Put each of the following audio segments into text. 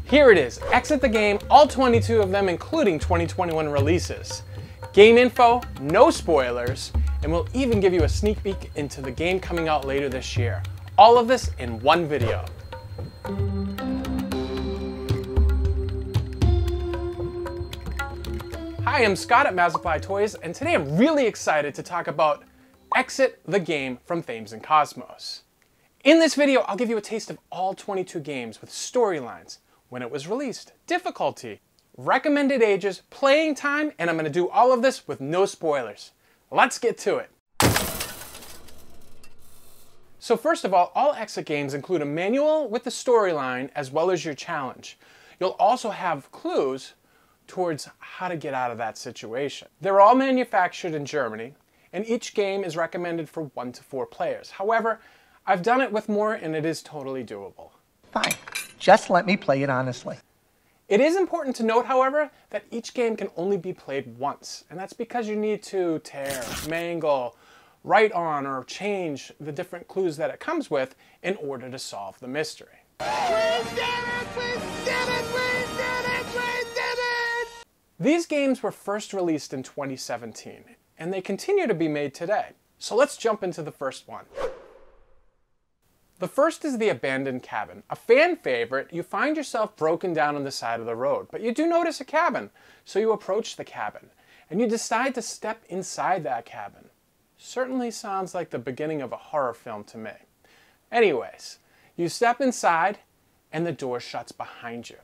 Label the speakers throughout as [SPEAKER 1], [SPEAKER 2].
[SPEAKER 1] Here it is, Exit the Game, all 22 of them including 2021 releases. Game info, no spoilers, and we'll even give you a sneak peek into the game coming out later this year. All of this in one video. Hi, I'm Scott at Mazify Toys, and today I'm really excited to talk about Exit the Game from Thames and Kosmos. In this video, I'll give you a taste of all 22 games with storylines, when it was released, difficulty, recommended ages, playing time, and I'm going to do all of this with no spoilers. Let's get to it. So first of all Exit games include a manual with the storyline as well as your challenge. You'll also have clues towards how to get out of that situation. They're all manufactured in Germany, and each game is recommended for 1 to 4 players. However, I've done it with more and it is totally doable.
[SPEAKER 2] Fine. Just let me play it honestly.
[SPEAKER 1] It is important to note, however, that each game can only be played once, and that's because you need to tear, mangle, write on, or change the different clues that it comes with in order to solve the mystery. We did it! We did it! We did it! We did it! These games were first released in 2017, and they continue to be made today. So let's jump into the first one. The first is The Abandoned Cabin. A fan favorite, you find yourself broken down on the side of the road, but you do notice a cabin, so you approach the cabin, and you decide to step inside that cabin. Certainly sounds like the beginning of a horror film to me. Anyways, you step inside, and the door shuts behind you.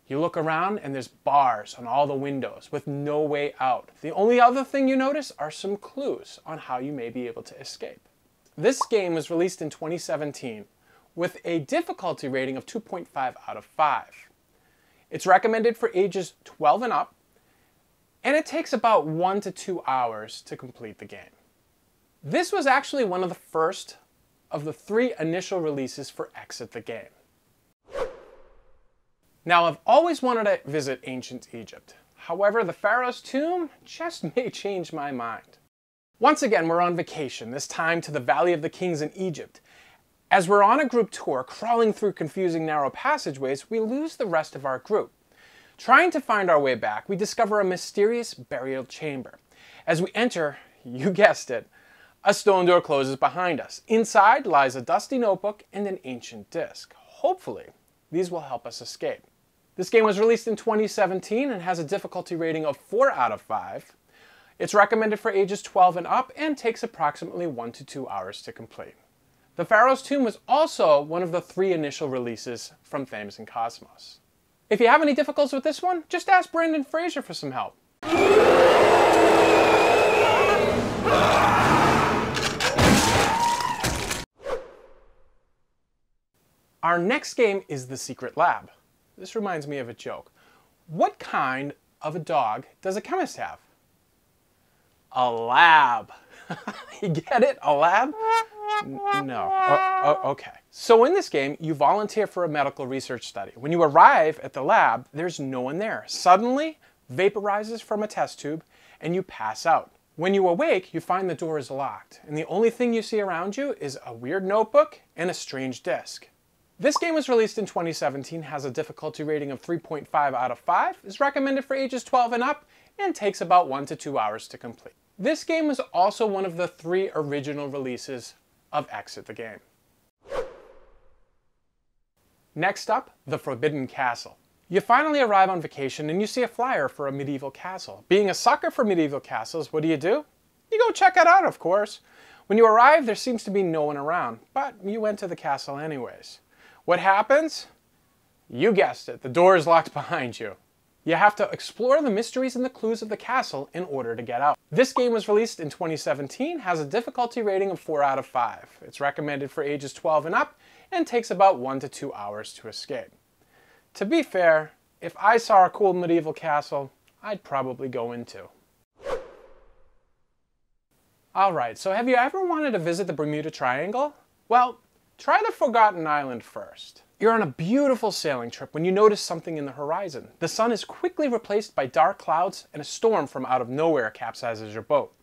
[SPEAKER 1] You look around, and there's bars on all the windows with no way out. The only other thing you notice are some clues on how you may be able to escape. This game was released in 2017 with a difficulty rating of 2.5 out of 5. It's recommended for ages 12 and up, and it takes about 1 to 2 hours to complete the game. This was actually one of the first of the 3 initial releases for Exit the Game. Now, I've always wanted to visit ancient Egypt. However, the Pharaoh's tomb just may change my mind. Once again, we're on vacation, this time to the Valley of the Kings in Egypt. As we're on a group tour, crawling through confusing narrow passageways, we lose the rest of our group. Trying to find our way back, we discover a mysterious burial chamber. As we enter, you guessed it, a stone door closes behind us. Inside lies a dusty notebook and an ancient disc. Hopefully, these will help us escape. This game was released in 2017 and has a difficulty rating of 4 out of 5. It's recommended for ages 12 and up and takes approximately 1 to 2 hours to complete. The Pharaoh's Tomb was also one of the 3 initial releases from Thames and Kosmos. If you have any difficulties with this one, just ask Brandon Fraser for some help. Our next game is The Secret Lab. This reminds me of a joke. What kind of a dog does a chemist have? A lab. You get it? A lab? No. Okay. So in this game, you volunteer for a medical research study. When you arrive at the lab, there's no one there. Suddenly, vaporizes from a test tube, and you pass out. When you awake, you find the door is locked, and the only thing you see around you is a weird notebook and a strange disc. This game was released in 2017, has a difficulty rating of 3.5 out of 5, is recommended for ages 12 and up, and takes about 1 to 2 hours to complete. This game was also one of the 3 original releases of Exit the Game. Next up, The Forbidden Castle. You finally arrive on vacation and you see a flyer for a medieval castle. Being a sucker for medieval castles, what do? You go check it out, of course. When you arrive, there seems to be no one around, but you went to the castle anyways. What happens? You guessed it, the door is locked behind you. You have to explore the mysteries and the clues of the castle in order to get out. This game was released in 2017, has a difficulty rating of 4 out of 5. It's recommended for ages 12 and up, and takes about 1 to 2 hours to escape. To be fair, if I saw a cool medieval castle, I'd probably go in too. Alright, so have you ever wanted to visit the Bermuda Triangle? Well, try the Forgotten Island first. You're on a beautiful sailing trip when you notice something in the horizon. The sun is quickly replaced by dark clouds and a storm from out of nowhere capsizes your boat.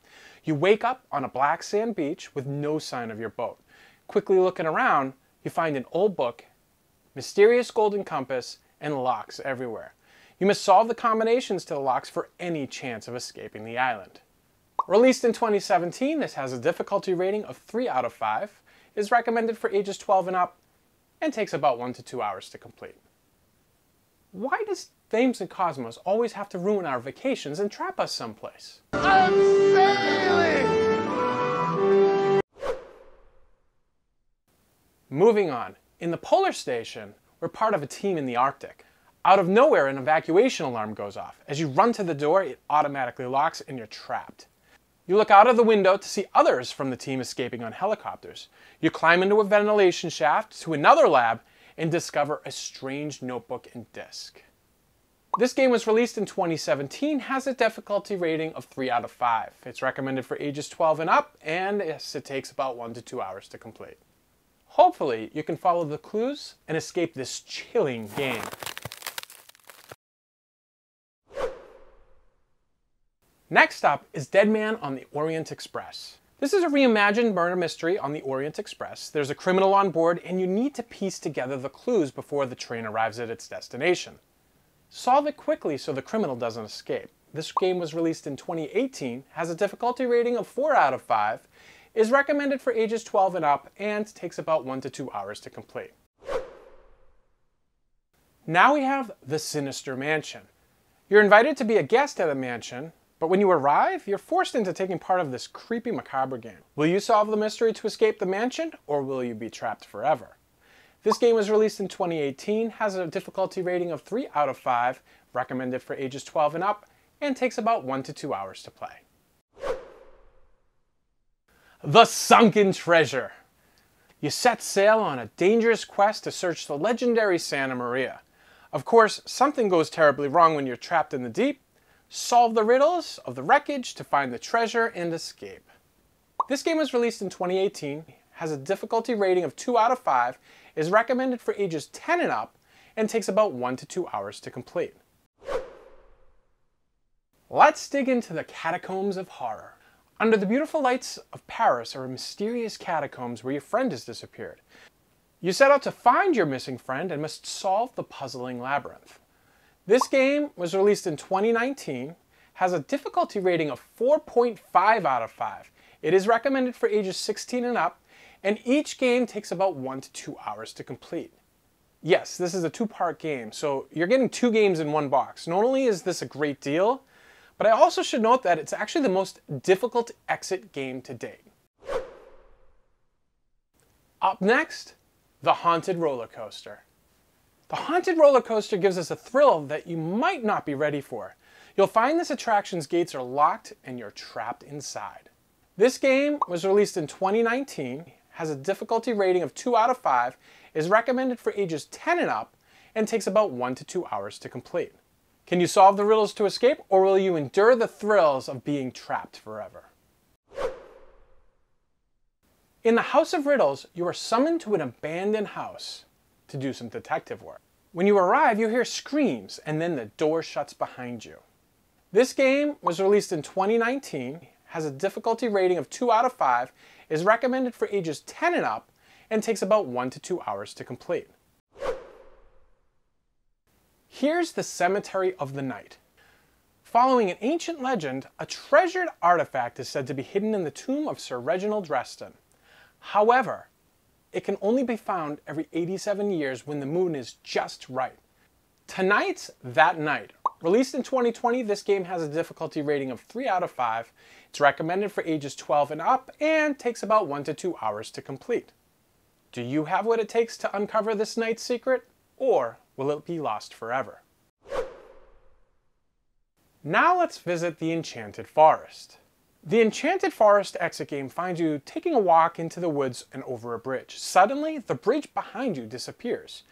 [SPEAKER 1] You wake up on a black sand beach with no sign of your boat. Quickly looking around, you find an old book, mysterious golden compass, and locks everywhere. You must solve the combinations to the locks for any chance of escaping the island. Released in 2017, this has a difficulty rating of 3 out of 5, is recommended for ages 12 and up, and takes about 1 to 2 hours to complete. Why does Thames and Kosmos always have to ruin our vacations and trap us someplace?
[SPEAKER 3] I'm sailing!
[SPEAKER 1] Moving on, in the Polar Station, we're part of a team in the Arctic. Out of nowhere, an evacuation alarm goes off. As you run to the door, it automatically locks and you're trapped. You look out of the window to see others from the team escaping on helicopters. You climb into a ventilation shaft to another lab and discover a strange notebook and disc. This game was released in 2017, has a difficulty rating of 3 out of 5. It's recommended for ages 12 and up, and yes, it takes about 1 to 2 hours to complete. Hopefully, you can follow the clues and escape this chilling game. Next up is Dead Man on the Orient Express. This is a reimagined murder mystery on the Orient Express. There's a criminal on board and you need to piece together the clues before the train arrives at its destination. Solve it quickly so the criminal doesn't escape. This game was released in 2018, has a difficulty rating of 4 out of 5, is recommended for ages 12 and up, and takes about 1 to 2 hours to complete. Now we have the Sinister Mansion. You're invited to be a guest at a mansion, but when you arrive, you're forced into taking part of this creepy, macabre game. Will you solve the mystery to escape the mansion, or will you be trapped forever? This game was released in 2018, has a difficulty rating of 3 out of 5, recommended for ages 12 and up, and takes about 1 to 2 hours to play. The Sunken Treasure. You set sail on a dangerous quest to search the legendary Santa Maria. Of course, something goes terribly wrong when you're trapped in the deep. Solve the riddles of the wreckage to find the treasure and escape. This game was released in 2018, has a difficulty rating of 2 out of 5, is recommended for ages 10 and up, and takes about 1 to 2 hours to complete. Let's dig into the Catacombs of Horror. Under the beautiful lights of Paris are mysterious catacombs where your friend has disappeared. You set out to find your missing friend and must solve the puzzling labyrinth. This game was released in 2019, has a difficulty rating of 4.5 out of 5. It is recommended for ages 16 and up, and each game takes about 1 to 2 hours to complete. Yes, this is a 2-part game, so you're getting 2 games in one box. Not only is this a great deal, but I also should note that it's actually the most difficult exit game to date. Up next, the Haunted Roller Coaster. The Haunted Roller Coaster gives us a thrill that you might not be ready for. You'll find this attraction's gates are locked and you're trapped inside. This game was released in 2019, has a difficulty rating of 2 out of 5, is recommended for ages 10 and up, and takes about 1 to 2 hours to complete. Can you solve the riddles to escape, or will you endure the thrills of being trapped forever? In the House of Riddles, you are summoned to an abandoned house to do some detective work. When you arrive, you hear screams, and then the door shuts behind you. This game was released in 2019, has a difficulty rating of 2 out of 5, is recommended for ages 10 and up, and takes about 1 to 2 hours to complete. Here's the Cemetery of the Night. Following an ancient legend, a treasured artifact is said to be hidden in the tomb of Sir Reginald Dresden. However, it can only be found every 87 years when the moon is just right. Tonight's that night. Released in 2020, this game has a difficulty rating of 3 out of 5. It's recommended for ages 12 and up and takes about 1 to 2 hours to complete. Do you have what it takes to uncover this night's secret, or will it be lost forever? Now let's visit the Enchanted Forest. The Enchanted Forest exit game finds you taking a walk into the woods and over a bridge. Suddenly, the bridge behind you disappears.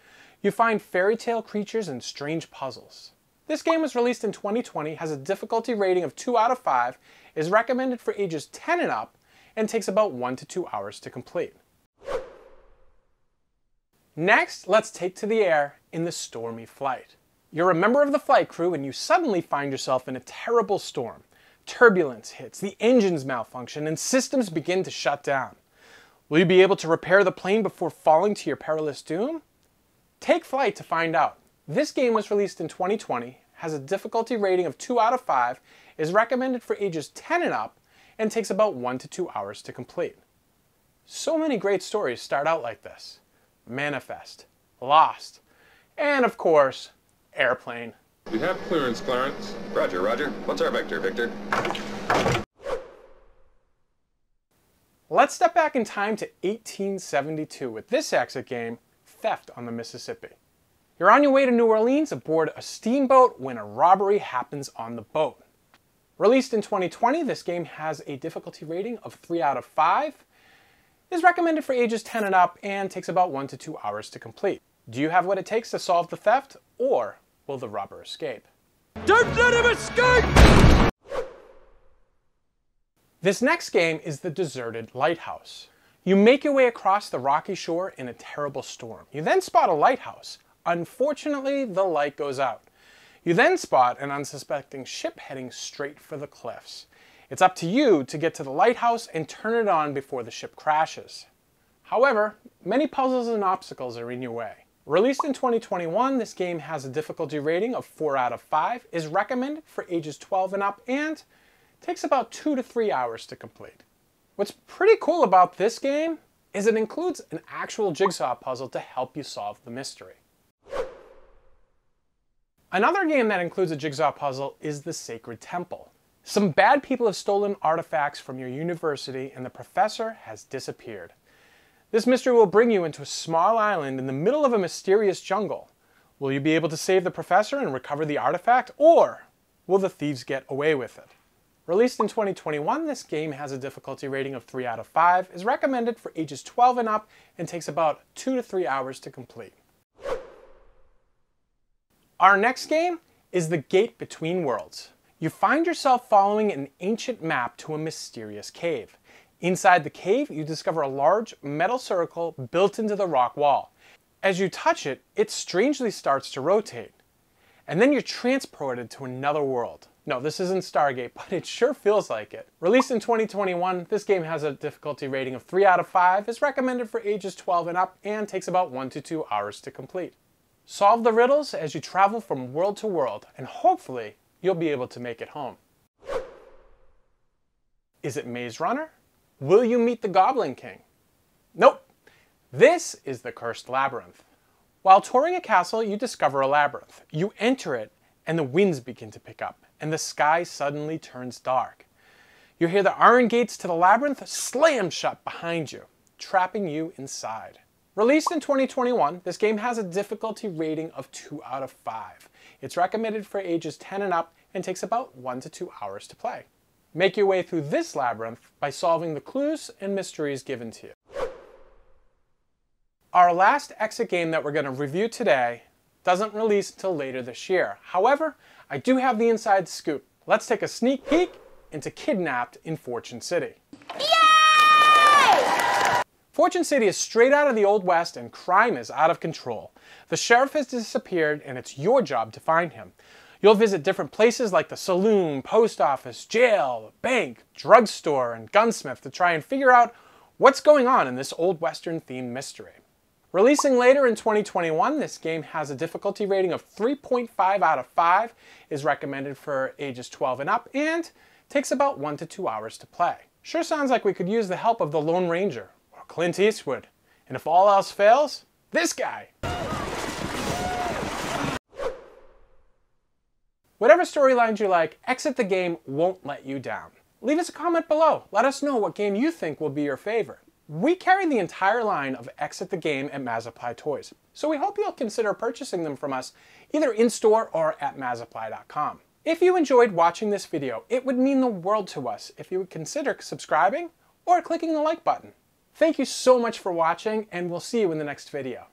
[SPEAKER 1] You find fairy tale creatures and strange puzzles. This game was released in 2020, has a difficulty rating of 2 out of 5, is recommended for ages 10 and up, and takes about 1 to 2 hours to complete. Next, let's take to the air in the Stormy Flight. You're a member of the flight crew and you suddenly find yourself in a terrible storm. Turbulence hits, the engines malfunction, and systems begin to shut down. Will you be able to repair the plane before falling to your perilous doom? Take flight to find out. This game was released in 2020, has a difficulty rating of 2 out of 5, is recommended for ages 10 and up, and takes about 1 to 2 hours to complete. So many great stories start out like this. Manifest, Lost, and of course, Airplane.
[SPEAKER 4] We have clearance, Clarence.
[SPEAKER 5] Roger, Roger. What's our vector, Victor?
[SPEAKER 1] Let's step back in time to 1872 with this exit game, Theft on the Mississippi. You're on your way to New Orleans aboard a steamboat when a robbery happens on the boat. Released in 2020, this game has a difficulty rating of 3 out of 5, is recommended for ages 10 and up, and takes about 1 to 2 hours to complete. Do you have what it takes to solve the theft, or will the robber escape?
[SPEAKER 3] Don't let him escape!
[SPEAKER 1] This next game is the Deserted Lighthouse. You make your way across the rocky shore in a terrible storm. You then spot a lighthouse. Unfortunately, the light goes out. You then spot an unsuspecting ship heading straight for the cliffs. It's up to you to get to the lighthouse and turn it on before the ship crashes. However, many puzzles and obstacles are in your way. Released in 2021, this game has a difficulty rating of 4 out of 5, is recommended for ages 12 and up, and takes about 2 to 3 hours to complete. What's pretty cool about this game is it includes an actual jigsaw puzzle to help you solve the mystery. Another game that includes a jigsaw puzzle is the Sacred Temple. Some bad people have stolen artifacts from your university and the professor has disappeared. This mystery will bring you into a small island in the middle of a mysterious jungle. Will you be able to save the professor and recover the artifact, or will the thieves get away with it? Released in 2021, this game has a difficulty rating of 3 out of 5, is recommended for ages 12 and up, and takes about 2 to 3 hours to complete. Our next game is The Gate Between Worlds. You find yourself following an ancient map to a mysterious cave. Inside the cave, you discover a large metal circle built into the rock wall. As you touch it, it strangely starts to rotate. And then you're transported to another world. No, this isn't Stargate, but it sure feels like it. Released in 2021, this game has a difficulty rating of 3 out of 5, is recommended for ages 12 and up, and takes about 1 to 2 hours to complete. Solve the riddles as you travel from world to world, and hopefully, you'll be able to make it home. Is it Maze Runner? Will you meet the Goblin King? Nope. This is the Cursed Labyrinth. While touring a castle, you discover a labyrinth. You enter it, and the winds begin to pick up, and the sky suddenly turns dark. You hear the iron gates to the labyrinth slam shut behind you, trapping you inside. Released in 2021, this game has a difficulty rating of 2 out of 5. It's recommended for ages 10 and up, and takes about 1 to 2 hours to play. Make your way through this labyrinth by solving the clues and mysteries given to you. Our last exit game that we're going to review today doesn't release until later this year. However, I do have the inside scoop. Let's take a sneak peek into Kidnapped in Fortune City. Yay! Fortune City is straight out of the Old West and crime is out of control. The sheriff has disappeared and it's your job to find him. You'll visit different places like the saloon, post office, jail, bank, drugstore, and gunsmith to try and figure out what's going on in this Old Western themed mystery. Releasing later in 2021, this game has a difficulty rating of 3.5 out of 5, is recommended for ages 12 and up, and takes about 1 to 2 hours to play. Sure sounds like we could use the help of the Lone Ranger, or Clint Eastwood, and if all else fails, this guy! Whatever storylines you like, Exit the Game won't let you down. Leave us a comment below. Let us know what game you think will be your favorite. We carry the entire line of Exit the Game at Mazapply Toys, so we hope you'll consider purchasing them from us either in-store or at mazapply.com. If you enjoyed watching this video, it would mean the world to us if you would consider subscribing or clicking the like button. Thank you so much for watching, and we'll see you in the next video.